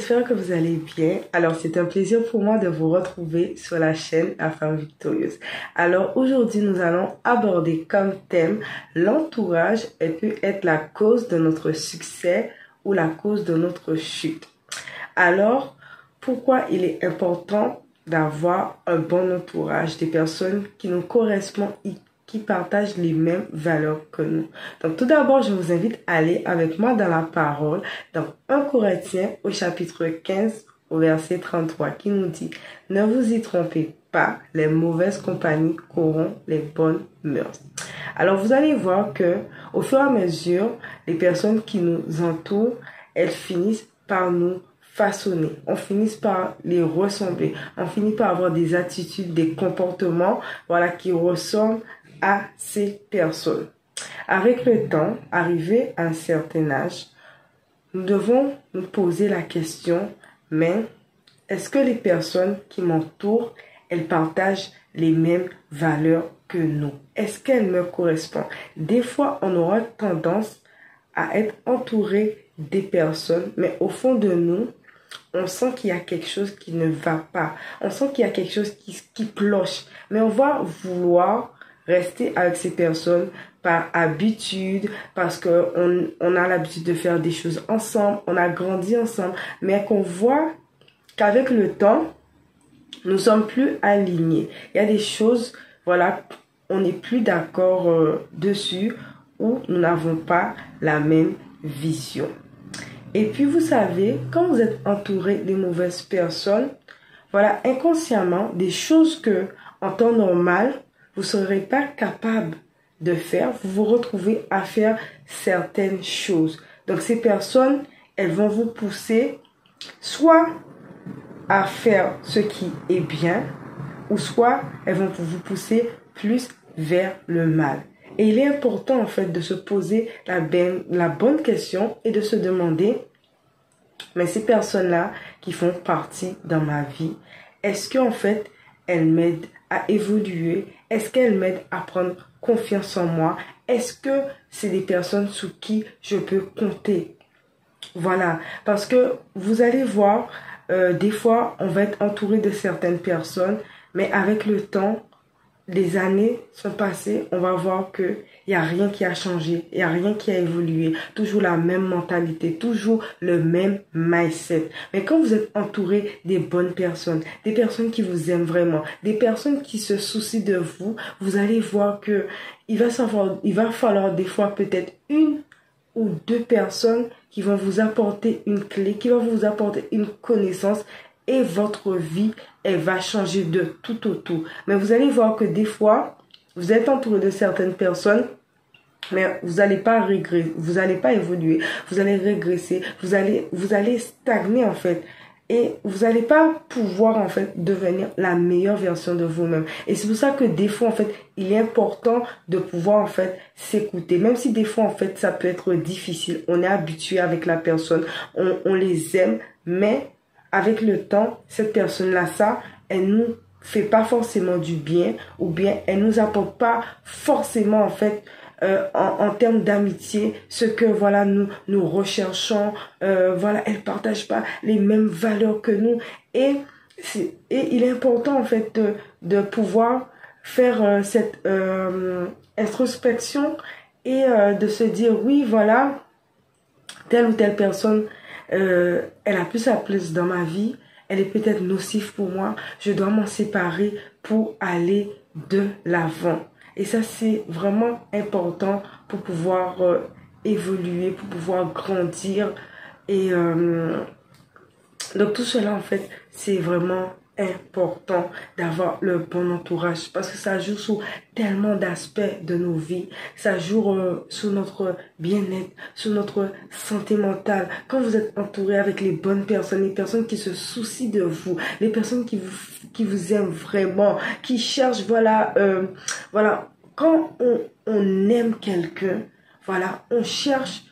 j'espère que vous allez bien. Alors, c'est un plaisir pour moi de vous retrouver sur la chaîne La Femme Victorieuse. Alors, aujourd'hui, nous allons aborder comme thème l'entourage. Elle peut être la cause de notre succès ou la cause de notre chute. Alors, pourquoi il est important d'avoir un bon entourage, des personnes qui nous correspondent, qui partagent les mêmes valeurs que nous. Donc tout d'abord, je vous invite à aller avec moi dans la parole, dans 1 Corinthiens au chapitre 15 au verset 33 qui nous dit « Ne vous y trompez pas, les mauvaises compagnies corrompent les bonnes mœurs. » Alors vous allez voir que au fur et à mesure, les personnes qui nous entourent, elles finissent par nous façonner, on finit par les ressembler, on finit par avoir des attitudes, des comportements, voilà, qui ressemblent à ces personnes. Avec le temps, arrivé à un certain âge, nous devons nous poser la question, mais est-ce que les personnes qui m'entourent, elles partagent les mêmes valeurs que nous? Est-ce qu'elles me correspondent? Des fois, on aura tendance à être entouré des personnes, mais au fond de nous, on sent qu'il y a quelque chose qui ne va pas. On sent qu'il y a quelque chose qui cloche. Mais on va vouloir rester avec ces personnes par habitude, parce qu'on a l'habitude de faire des choses ensemble, on a grandi ensemble, mais qu'on voit qu'avec le temps, nous sommes plus alignés. Il y a des choses, voilà, on n'est plus d'accord dessus, ou nous n'avons pas la même vision. Et puis, vous savez, quand vous êtes entouré de mauvaises personnes, voilà, inconsciemment, des choses que, en temps normal, vous ne serez pas capable de faire, vous vous retrouvez à faire certaines choses. Donc, ces personnes, elles vont vous pousser soit à faire ce qui est bien, ou soit elles vont vous pousser plus vers le mal. Et il est important, en fait, de se poser la bonne question et de se demander, mais ces personnes-là qui font partie dans ma vie, est-ce qu'en fait, elles m'aident à évoluer? Est-ce qu'elles m'aident à prendre confiance en moi? Est-ce que c'est des personnes sous qui je peux compter? Voilà, parce que vous allez voir, des fois, on va être entouré de certaines personnes, mais avec le temps, les années sont passées, on va voir que il y a rien qui a changé, il y a rien qui a évolué, toujours la même mentalité, toujours le même mindset. Mais quand vous êtes entouré des bonnes personnes, des personnes qui vous aiment vraiment, des personnes qui se soucient de vous, vous allez voir que il va falloir des fois peut-être 1 ou 2 personnes qui vont vous apporter une clé, qui vont vous apporter une connaissance, et votre vie, elle va changer de tout au tout. Mais vous allez voir que des fois, vous êtes entouré de certaines personnes, mais vous n'allez pas régresser, vous n'allez pas évoluer, vous allez régresser, vous allez stagner en fait. Et vous n'allez pas pouvoir en fait devenir la meilleure version de vous-même. Et c'est pour ça que des fois en fait, il est important de pouvoir en fait s'écouter. Même si des fois en fait, ça peut être difficile. On est habitué avec la personne, on les aime, mais avec le temps, cette personne-là, elle nous fait pas forcément du bien, ou bien elle nous apporte pas forcément en fait en termes d'amitié ce que voilà nous recherchons. Voilà, elle partage pas les mêmes valeurs que nous, et il est important en fait de pouvoir faire cette introspection et de se dire oui, voilà, telle ou telle personne, elle a plus sa place dans ma vie, elle est peut-être nocive pour moi, je dois m'en séparer pour aller de l'avant. Et ça, c'est vraiment important pour pouvoir évoluer, pour pouvoir grandir. Et donc tout cela, en fait, c'est vraiment important d'avoir le bon entourage, parce que ça joue sur tellement d'aspects de nos vies. Ça joue sur notre bien-être, sur notre santé mentale. Quand vous êtes entouré avec les bonnes personnes, les personnes qui se soucient de vous, les personnes qui vous aiment vraiment, qui cherchent, voilà, quand on aime quelqu'un, voilà, on cherche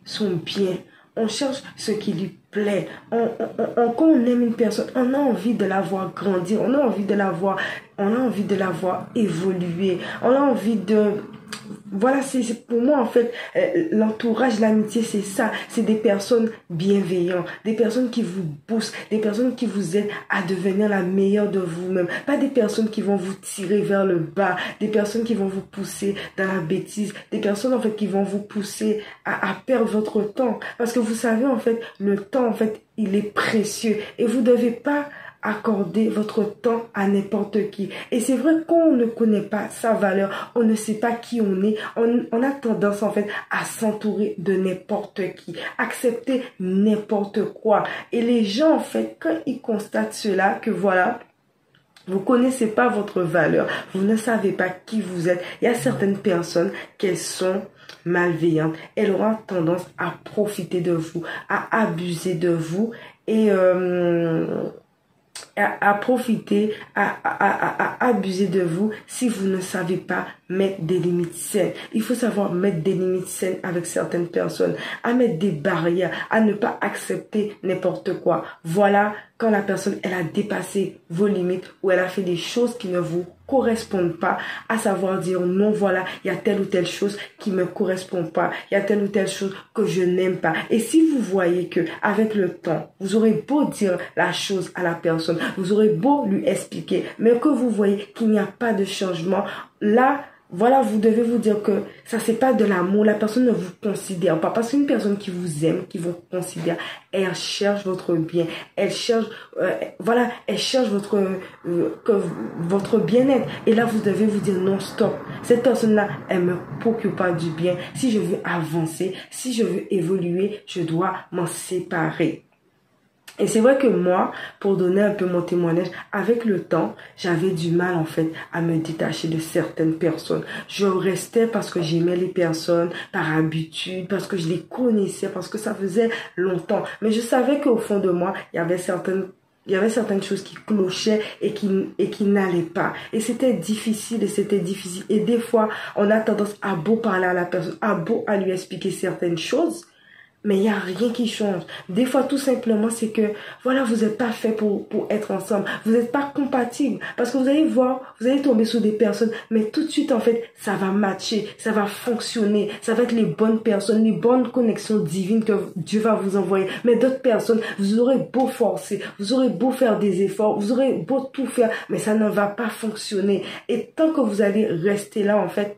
son bien, on cherche ce qui lui plaît. Quand on aime une personne, on a envie de la voir grandir, on a envie de la voir évoluer, on a envie de voilà, c'est pour moi en fait, l'entourage, l'amitié, c'est ça. C'est des personnes bienveillantes, des personnes qui vous boostent, des personnes qui vous aident à devenir la meilleure de vous-même. Pas des personnes qui vont vous tirer vers le bas, des personnes qui vont vous pousser dans la bêtise, des personnes en fait qui vont vous pousser à perdre votre temps. Parce que vous savez en fait, le temps en fait, il est précieux et vous devez pas accorder votre temps à n'importe qui. Et c'est vrai qu'on ne connaît pas sa valeur, on ne sait pas qui on est, on a tendance en fait à s'entourer de n'importe qui, accepter n'importe quoi. Et les gens en fait, quand ils constatent cela, que voilà, vous connaissez pas votre valeur, vous ne savez pas qui vous êtes. Il y a certaines personnes qui sont malveillantes, elles auront tendance à profiter de vous, à abuser de vous et à profiter, à abuser de vous si vous ne savez pas mettre des limites saines. Il faut savoir mettre des limites saines avec certaines personnes, à mettre des barrières, à ne pas accepter n'importe quoi. Voilà quand la personne, elle a dépassé vos limites ou elle a fait des choses qui ne vous correspondent pas, à savoir dire non, voilà, il y a telle ou telle chose qui me correspond pas, il y a telle ou telle chose que je n'aime pas. Et si vous voyez que avec le temps, vous aurez beau dire la chose à la personne, vous aurez beau lui expliquer, mais que vous voyez qu'il n'y a pas de changement, là, voilà, vous devez vous dire que ça c'est pas de l'amour, la personne ne vous considère pas, parce qu'une personne qui vous aime, qui vous considère, elle cherche votre bien, elle cherche, voilà, elle cherche votre bien-être. Et là, vous devez vous dire non, stop. Cette personne-là, elle me procure pas du bien. Si je veux avancer, si je veux évoluer, je dois m'en séparer. Et c'est vrai que moi, pour donner un peu mon témoignage, avec le temps, j'avais du mal en fait à me détacher de certaines personnes. Je restais parce que j'aimais les personnes, par habitude, parce que je les connaissais, parce que ça faisait longtemps. Mais je savais qu'au fond de moi, il y avait certaines choses qui clochaient et qui n'allaient pas. Et c'était difficile. Et des fois, on a tendance à beau parler à la personne, à lui expliquer certaines choses. Mais il n'y a rien qui change. Des fois, tout simplement, c'est que, voilà, vous n'êtes pas fait pour être ensemble. Vous n'êtes pas compatible. Parce que vous allez voir, vous allez tomber sur des personnes, mais tout de suite, en fait, ça va matcher, ça va fonctionner. Ça va être les bonnes personnes, les bonnes connexions divines que Dieu va vous envoyer. Mais d'autres personnes, vous aurez beau forcer, vous aurez beau faire des efforts, vous aurez beau tout faire, mais ça ne va pas fonctionner. Et tant que vous allez rester là, en fait,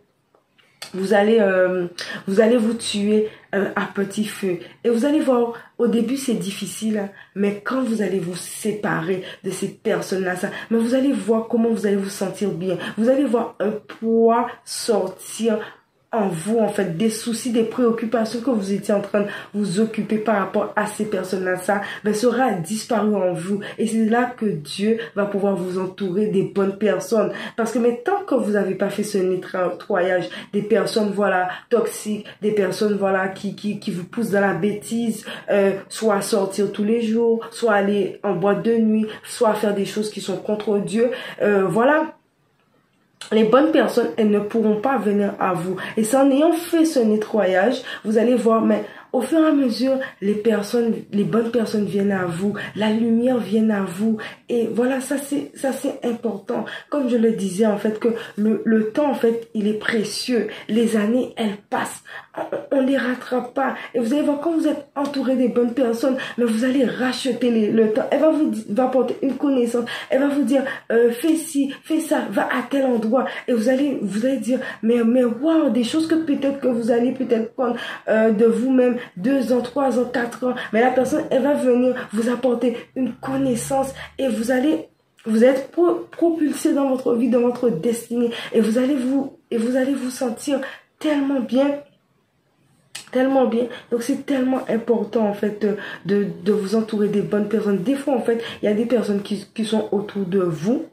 vous allez vous tuer à petit feu. Et vous allez voir, au début c'est difficile, hein, mais quand vous allez vous séparer de ces personnes-là, mais vous allez voir comment vous allez vous sentir bien. Vous allez voir un poids sortir en vous, en fait, des soucis, des préoccupations que vous étiez en train de vous occuper par rapport à ces personnes-là, ça, ben, sera disparu en vous. Et c'est là que Dieu va pouvoir vous entourer des bonnes personnes. Parce que, mais tant que vous n'avez pas fait ce nettoyage des personnes, voilà, toxiques, des personnes, voilà, qui vous poussent dans la bêtise, soit à sortir tous les jours, soit aller en boîte de nuit, soit à faire des choses qui sont contre Dieu, voilà. Les bonnes personnes, elles ne pourront pas venir à vous. Et c'est en ayant fait ce nettoyage, vous allez voir, mais au fur et à mesure, les bonnes personnes viennent à vous, la lumière vient à vous. Et voilà, ça c'est important. Comme je le disais, en fait, que le temps, en fait, il est précieux. Les années, elles passent. On les rattrape pas. Et vous allez voir, quand vous êtes entouré des bonnes personnes, mais vous allez racheter le temps. Elle va apporter une connaissance. Elle va vous dire, fais ci, fais ça, va à tel endroit. Et vous allez dire, mais waouh, des choses que peut-être que vous allez peut-être prendre de vous-même 2 ans, 3 ans, 4 ans. Mais la personne, elle va venir vous apporter une connaissance et vous êtes propulsé dans votre vie, dans votre destinée. Et vous allez vous sentir tellement bien. Tellement bien. Donc c'est tellement important en fait de vous entourer des bonnes personnes. Des fois en fait, il y a des personnes qui sont autour de vous.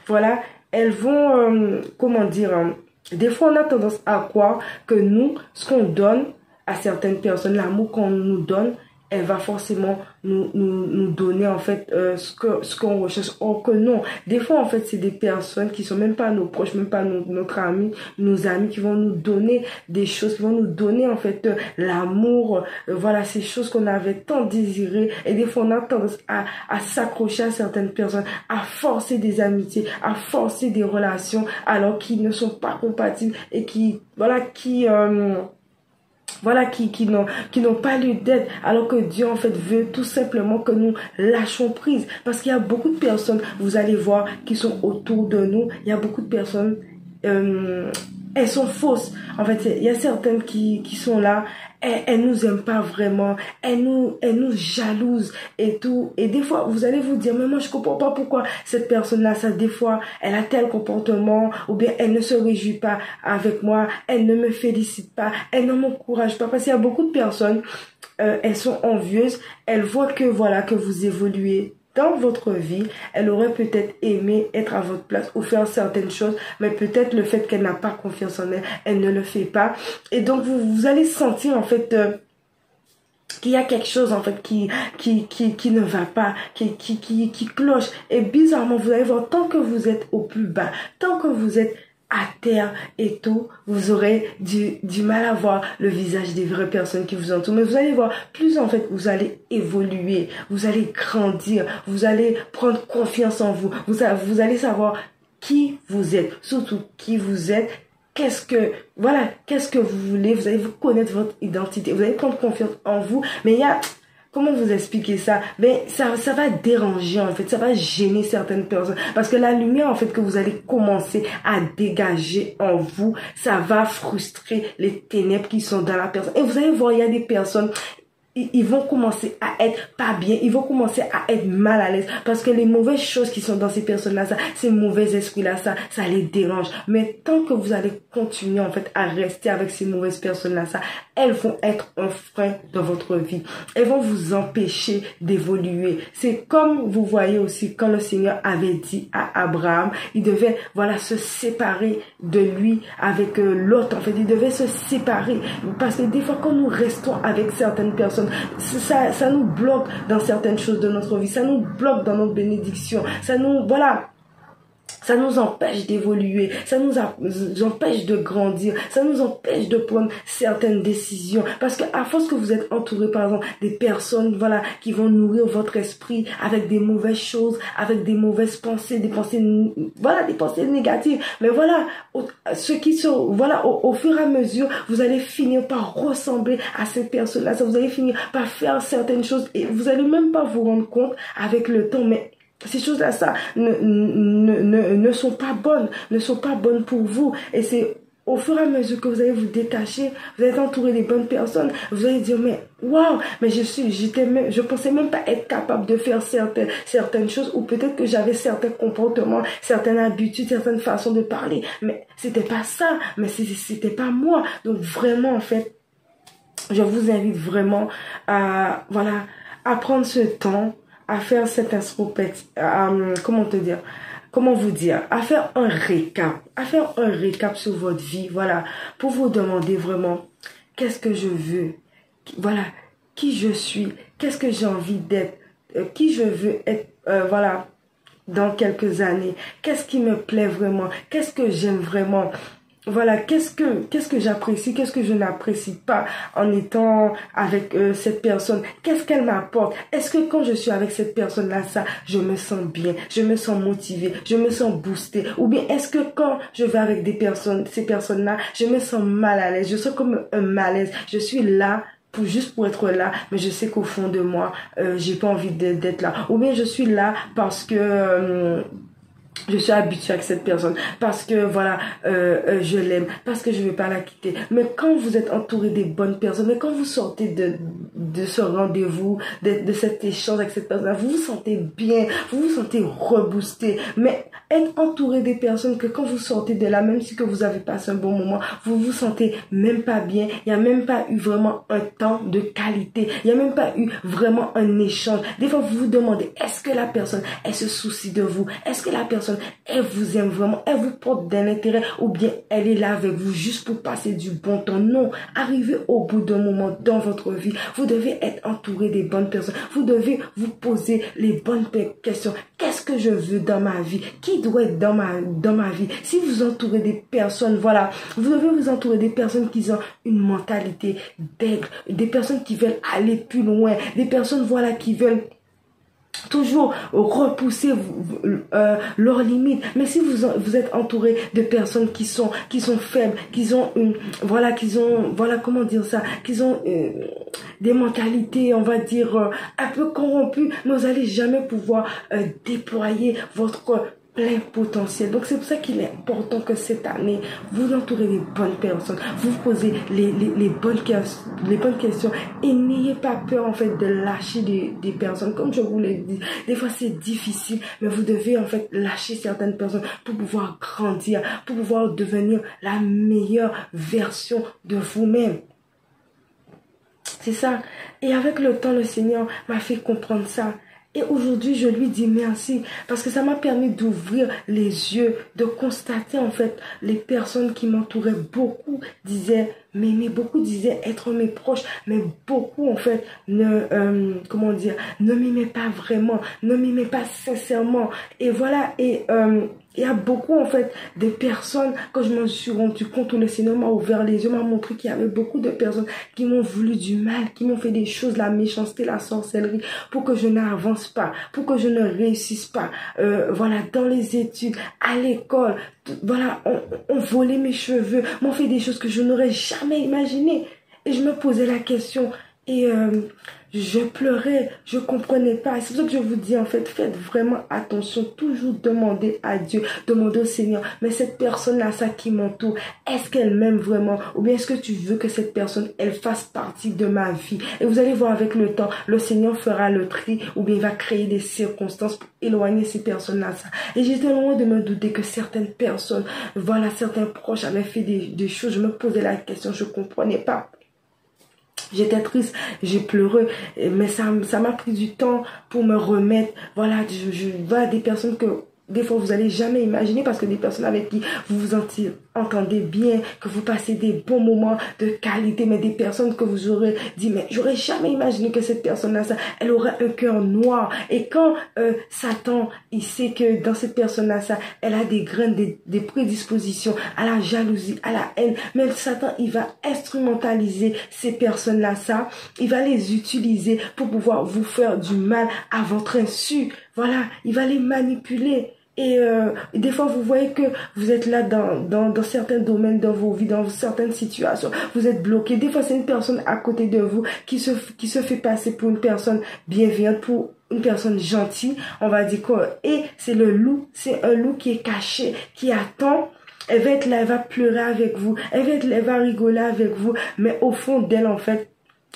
Voilà, elles vont, comment dire, des fois on a tendance à croire que nous, ce qu'on donne à certaines personnes, l'amour qu'on nous donne elle va forcément nous donner en fait ce qu'on recherche. Or que non, des fois en fait c'est des personnes qui sont même pas nos proches, même pas notre ami, nos amis qui vont nous donner des choses, qui vont nous donner en fait l'amour, voilà, ces choses qu'on avait tant désirées. Et des fois on a tendance à s'accrocher à certaines personnes, à forcer des amitiés, à forcer des relations alors qu'ils ne sont pas compatibles et qui qui n'ont pas lieu d'être, alors que Dieu en fait veut tout simplement que nous lâchons prise, parce qu'il y a beaucoup de personnes, vous allez voir, qui sont autour de nous. Il y a beaucoup de personnes, elles sont fausses. En fait, il y a certaines qui sont là, elles nous aiment pas vraiment, elles nous jalousent et tout. Et des fois, vous allez vous dire, mais moi je comprends pas pourquoi cette personne-là, ça, des fois, elle a tel comportement, ou bien elle ne se réjouit pas avec moi, elle ne me félicite pas, elle ne m'encourage pas. Parce qu'il y a beaucoup de personnes, elles sont envieuses, elles voient que voilà, que vous évoluez dans votre vie, elle aurait peut-être aimé être à votre place ou faire certaines choses, mais peut-être le fait qu'elle n'a pas confiance en elle, elle ne le fait pas. Et donc, vous allez sentir en fait qu'il y a quelque chose en fait qui ne va pas, qui cloche. Et bizarrement, vous allez voir, tant que vous êtes au plus bas, tant que vous êtes à terre et tout, vous aurez du mal à voir le visage des vraies personnes qui vous entourent. Mais vous allez voir, plus en fait vous allez évoluer, vous allez grandir, vous allez prendre confiance en vous, vous allez savoir qui vous êtes, surtout qui vous êtes, qu'est-ce que vous voulez, vous allez vous connaître votre identité, vous allez prendre confiance en vous. Mais il y a, comment vous expliquer ça? Ben, ça va déranger, en fait. Ça va gêner certaines personnes. Parce que la lumière, en fait, que vous allez commencer à dégager en vous, ça va frustrer les ténèbres qui sont dans la personne. Et vous allez voir, il y a des personnes, ils vont commencer à être pas bien, ils vont commencer à être mal à l'aise, parce que les mauvaises choses qui sont dans ces personnes-là, ça, ces mauvais esprits-là, ça les dérange. Mais tant que vous allez continuer en fait à rester avec ces mauvaises personnes-là, ça, elles vont être un frein dans votre vie. Elles vont vous empêcher d'évoluer. C'est comme vous voyez aussi quand le Seigneur avait dit à Abraham, il devait voilà se séparer de lui avec l'autre. En fait, il devait se séparer, parce que des fois quand nous restons avec certaines personnes, ça nous bloque dans certaines choses de notre vie, ça nous bloque dans nos bénédictions, ça nous empêche d'évoluer, ça nous empêche de grandir, ça nous empêche de prendre certaines décisions. Parce que à force que vous êtes entouré, par exemple, des personnes, voilà, qui vont nourrir votre esprit avec des mauvaises choses, avec des mauvaises pensées, des pensées négatives. Mais voilà, au fur et à mesure, vous allez finir par ressembler à cette personne-là. Vous allez finir par faire certaines choses et vous allez même pas vous rendre compte avec le temps, mais ces choses-là, ça, ne sont pas bonnes pour vous. Et c'est au fur et à mesure que vous allez vous détacher, vous allez être entouré des bonnes personnes, vous allez dire, mais waouh, mais je pensais même pas être capable de faire certaines choses, ou peut-être que j'avais certains comportements, certaines habitudes, certaines façons de parler, mais c'était pas ça, mais c'était pas moi. Donc vraiment, en fait, je vous invite vraiment à prendre ce temps, à faire cette introspection, à faire un récap sur votre vie, voilà, pour vous demander vraiment, qu'est-ce que je veux, voilà, qui je suis, qu'est-ce que j'ai envie d'être, qui je veux être, dans quelques années, qu'est-ce qui me plaît vraiment, qu'est-ce que j'aime vraiment. Voilà, qu'est-ce que j'apprécie, qu'est-ce que je n'apprécie pas en étant avec cette personne, qu'est-ce qu'elle m'apporte, est-ce que quand je suis avec cette personne-là, ça, je me sens bien, je me sens motivée, je me sens boostée, ou bien est-ce que quand je vais avec ces personnes-là, je me sens mal à l'aise, je sens comme un malaise, je suis là juste pour être là, mais je sais qu'au fond de moi, j'ai pas envie d'être là, ou bien je suis là parce que je suis habituée avec cette personne, parce que voilà, je l'aime, parce que je ne veux pas la quitter. Mais quand vous êtes entouré des bonnes personnes, mais quand vous sortez de ce rendez-vous, de cet échange avec cette personne, vous vous sentez bien, vous vous sentez reboosté. Mais être entouré des personnes que quand vous sortez de là, même si que vous avez passé un bon moment, vous vous sentez même pas bien, il n'y a même pas eu vraiment un temps de qualité, il n'y a même pas eu vraiment un échange. Des fois, vous vous demandez, est-ce que la personne, elle se soucie de vous? Est-ce que la personne personne, elle vous aime vraiment, elle vous porte d'un intérêt ou bien elle est là avec vous juste pour passer du bon temps. Non, arrivez au bout d'un moment dans votre vie, vous devez être entouré des bonnes personnes. Vous devez vous poser les bonnes questions. Qu'est-ce que je veux dans ma vie? Qui doit être dans ma vie? Si vous entourez des personnes, voilà, vous devez vous entourer des personnes qui ont une mentalité d'aigle, des personnes qui veulent aller plus loin, des personnes, voilà, qui veulent toujours repousser leurs limites. Mais si vous êtes entouré de personnes qui sont faibles, qui ont comment dire ça, qui ont des mentalités, on va dire un peu corrompues, mais vous n'allez jamais pouvoir déployer votre plein potentiel. Donc c'est pour ça qu'il est important que cette année, vous entourez les bonnes personnes, vous posez les bonnes questions et n'ayez pas peur en fait de lâcher des personnes. Comme je vous l'ai dit, des fois c'est difficile, mais vous devez en fait lâcher certaines personnes pour pouvoir grandir, pour pouvoir devenir la meilleure version de vous-même. C'est ça. Et avec le temps, le Seigneur m'a fait comprendre ça. Et aujourd'hui, je lui dis merci parce que ça m'a permis d'ouvrir les yeux, de constater en fait les personnes qui m'entouraient. Beaucoup disaient m'aimer, beaucoup disaient être mes proches, mais beaucoup en fait ne m'aimaient pas vraiment, ne m'aimaient pas sincèrement. Et voilà, il y a beaucoup en fait de personnes, quand je me suis rendu compte où le Seigneur m'a ouvert les yeux, m'a montré qu'il y avait beaucoup de personnes qui m'ont voulu du mal, qui m'ont fait des choses, la méchanceté, la sorcellerie, pour que je n'avance pas, pour que je ne réussisse pas, dans les études, à l'école, voilà, on volait mes cheveux, m'ont fait des choses que je n'aurais jamais imaginées. Et je me posais la question et je pleurais, je comprenais pas. C'est pour ça que je vous dis en fait, faites vraiment attention, toujours demandez à Dieu, demandez au Seigneur, mais cette personne-là, ça qui m'entoure, est-ce qu'elle m'aime vraiment? Ou bien est-ce que tu veux que cette personne, elle fasse partie de ma vie? Et vous allez voir avec le temps, le Seigneur fera le tri, ou bien il va créer des circonstances pour éloigner ces personnes-là. Et j'étais loin de me douter que certaines personnes, voilà, certains proches avaient fait des choses, je me posais la question, je comprenais pas. J'étais triste, j'ai pleuré, mais ça m'a pris du temps pour me remettre. Voilà, je vois des personnes que des fois vous allez jamais imaginer, parce que des personnes avec qui vous vous entendez bien, que vous passez des bons moments de qualité, mais des personnes que vous aurez dit, mais j'aurais jamais imaginé que cette personne-là, elle aurait un cœur noir. Et quand Satan, il sait que dans cette personne-là, elle a des graines, des prédispositions à la jalousie, à la haine, mais Satan, il va instrumentaliser ces personnes-là, il va les utiliser pour pouvoir vous faire du mal à votre insu. Voilà, il va les manipuler. Et des fois, vous voyez que vous êtes là dans certains domaines de vos vies, dans certaines situations. Vous êtes bloqué. Des fois, c'est une personne à côté de vous qui se fait passer pour une personne bienveillante, pour une personne gentille, on va dire quoi. Et c'est le loup. C'est un loup qui est caché, qui attend. Elle va être là, elle va pleurer avec vous. Elle va rigoler avec vous. Mais au fond d'elle, en fait,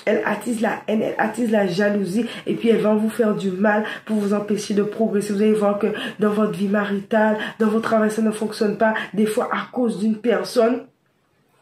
elle attise la haine, elle attise la jalousie, et puis elle va vous faire du mal pour vous empêcher de progresser. Vous allez voir que dans votre vie maritale, dans votre travail, ça ne fonctionne pas. Des fois à cause d'une personne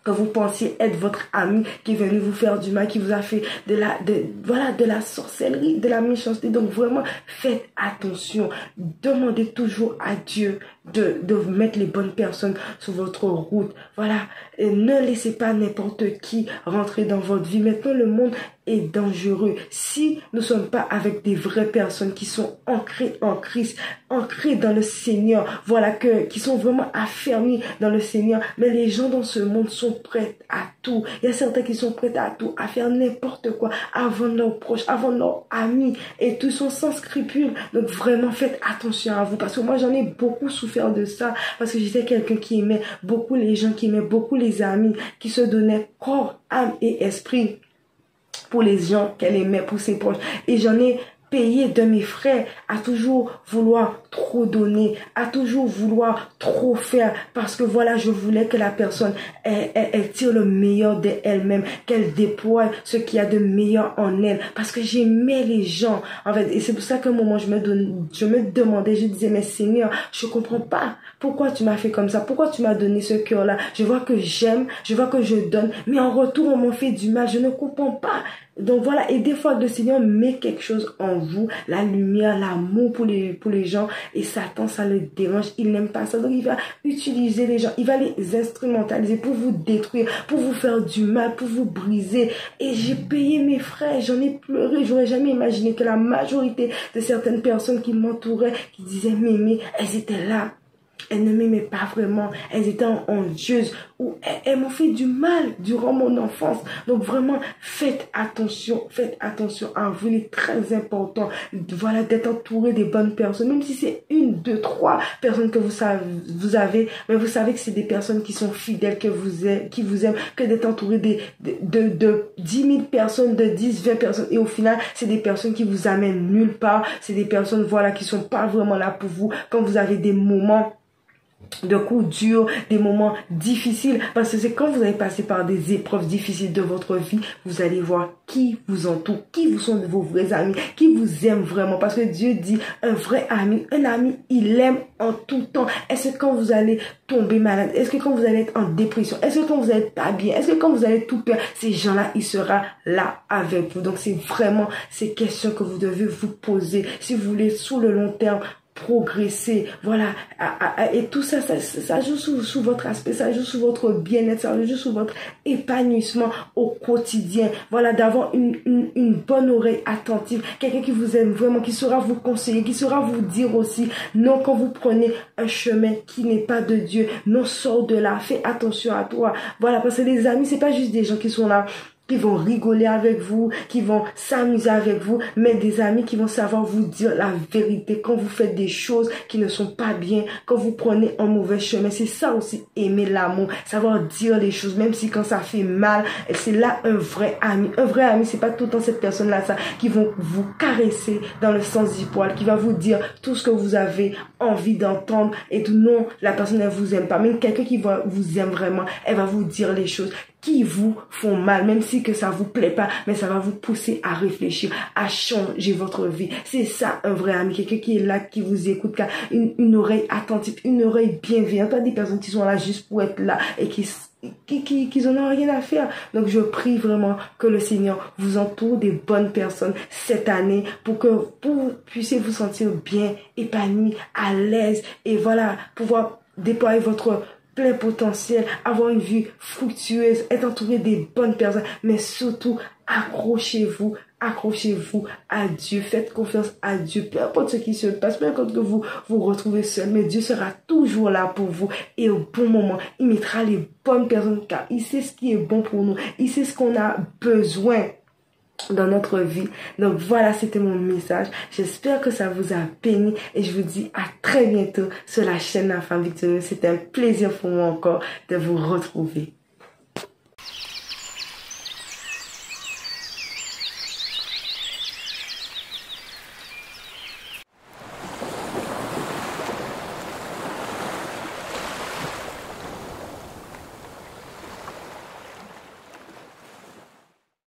que vous pensiez être votre ami, qui est venu vous faire du mal, qui vous a fait de la sorcellerie, de la méchanceté. Donc vraiment, faites attention. Demandez toujours à Dieu de vous mettre les bonnes personnes sur votre route. Voilà. Et ne laissez pas n'importe qui rentrer dans votre vie. Maintenant, le monde est dangereux. Si nous ne sommes pas avec des vraies personnes qui sont ancrées en Christ, ancrées dans le Seigneur, voilà, qui sont vraiment affermis dans le Seigneur. Mais les gens dans ce monde sont prêts à tout. Il y a certains qui sont prêts à tout, à faire n'importe quoi, avant leurs proches, avant leurs amis, et tous sont sans scrupules. Donc vraiment, faites attention à vous, parce que moi, j'en ai beaucoup souffert de ça, parce que j'étais quelqu'un qui aimait beaucoup les gens, qui aimait beaucoup les amis, qui se donnait corps, âme et esprit pour les gens qu'elle aimait, pour ses proches. Et j'en ai payé de mes frais à toujours vouloir trop donner, à toujours vouloir trop faire, parce que voilà, je voulais que la personne, elle tire le meilleur d'elle-même, qu'elle déploie ce qu'il y a de meilleur en elle, parce que j'aimais les gens, en fait. Et c'est pour ça qu'à un moment, je me demandais, je disais, mais Seigneur, je comprends pas. Pourquoi tu m'as fait comme ça? Pourquoi tu m'as donné ce cœur-là? Je vois que j'aime, je vois que je donne, mais en retour, on m'en fait du mal. Je ne comprends pas. Donc voilà, et des fois, le Seigneur met quelque chose en vous, la lumière, l'amour pour les gens, et Satan, ça le dérange, il n'aime pas ça. Donc il va utiliser les gens, il va les instrumentaliser pour vous détruire, pour vous faire du mal, pour vous briser. Et j'ai payé mes frais, j'en ai pleuré, j'aurais jamais imaginé que la majorité de certaines personnes qui m'entouraient, qui disaient m'aimer, elles étaient là. Elles ne m'aimaient pas vraiment, elles étaient envieuses ou elles m'ont fait du mal durant mon enfance. Donc vraiment, faites attention à vous. Il est très important, voilà, d'être entouré des bonnes personnes, même si c'est une, deux, trois personnes que vous avez, mais vous savez que c'est des personnes qui sont fidèles, qui vous aiment, que d'être entouré de 10 000 personnes, de 10, 20 personnes, et au final, c'est des personnes qui vous amènent nulle part, c'est des personnes, voilà, qui sont pas vraiment là pour vous quand vous avez des moments de coups durs, des moments difficiles, parce que c'est quand vous allez passer par des épreuves difficiles de votre vie, vous allez voir qui vous entoure, qui vous sont vos vrais amis, qui vous aiment vraiment, parce que Dieu dit un vrai ami, il aime en tout temps. Est-ce que quand vous allez tomber malade, est-ce que quand vous allez être en dépression, est-ce que quand vous allez pas bien, est-ce que quand vous allez tout perdre, ces gens-là, il sera là avec vous. Donc c'est vraiment ces questions que vous devez vous poser si vous voulez sur le long terme progresser, voilà, et tout ça, ça joue sous votre aspect, ça joue sous votre bien-être, ça joue sous votre épanouissement au quotidien, voilà, d'avoir une bonne oreille attentive, quelqu'un qui vous aime vraiment, qui saura vous conseiller, qui saura vous dire aussi, non, quand vous prenez un chemin qui n'est pas de Dieu, non, sors de là, fais attention à toi, voilà, parce que les amis, c'est pas juste des gens qui sont là, qui vont rigoler avec vous, qui vont s'amuser avec vous, mais des amis qui vont savoir vous dire la vérité quand vous faites des choses qui ne sont pas bien, quand vous prenez un mauvais chemin. C'est ça aussi, aimer l'amour, savoir dire les choses, même si quand ça fait mal, c'est là un vrai ami. Un vrai ami, c'est pas tout le temps cette personne-là, ça, qui vont vous caresser dans le sens du poil, qui va vous dire tout ce que vous avez envie d'entendre et tout. Non, la personne, elle vous aime pas. Mais quelqu'un qui vous aime vraiment, elle va vous dire les choses qui vous font mal, même si que ça vous plaît pas, mais ça va vous pousser à réfléchir, à changer votre vie. C'est ça, un vrai ami, quelqu'un qui est là, qui vous écoute, qui a une oreille attentive, une oreille bienveillante, pas des personnes qui sont là juste pour être là et qui en ont rien à faire. Donc je prie vraiment que le Seigneur vous entoure des bonnes personnes cette année pour que vous puissiez vous sentir bien, épanoui, à l'aise et voilà, pouvoir déployer votre plein potentiel, avoir une vie fructueuse, être entouré des bonnes personnes, mais surtout accrochez-vous à Dieu, faites confiance à Dieu, peu importe ce qui se passe, peu importe que vous vous retrouvez seul, mais Dieu sera toujours là pour vous et au bon moment, il mettra les bonnes personnes car il sait ce qui est bon pour nous, il sait ce qu'on a besoin dans notre vie. Donc voilà, c'était mon message. J'espère que ça vous a béni et je vous dis à très bientôt sur la chaîne La Femme Victorieuse. C'était un plaisir pour moi encore de vous retrouver.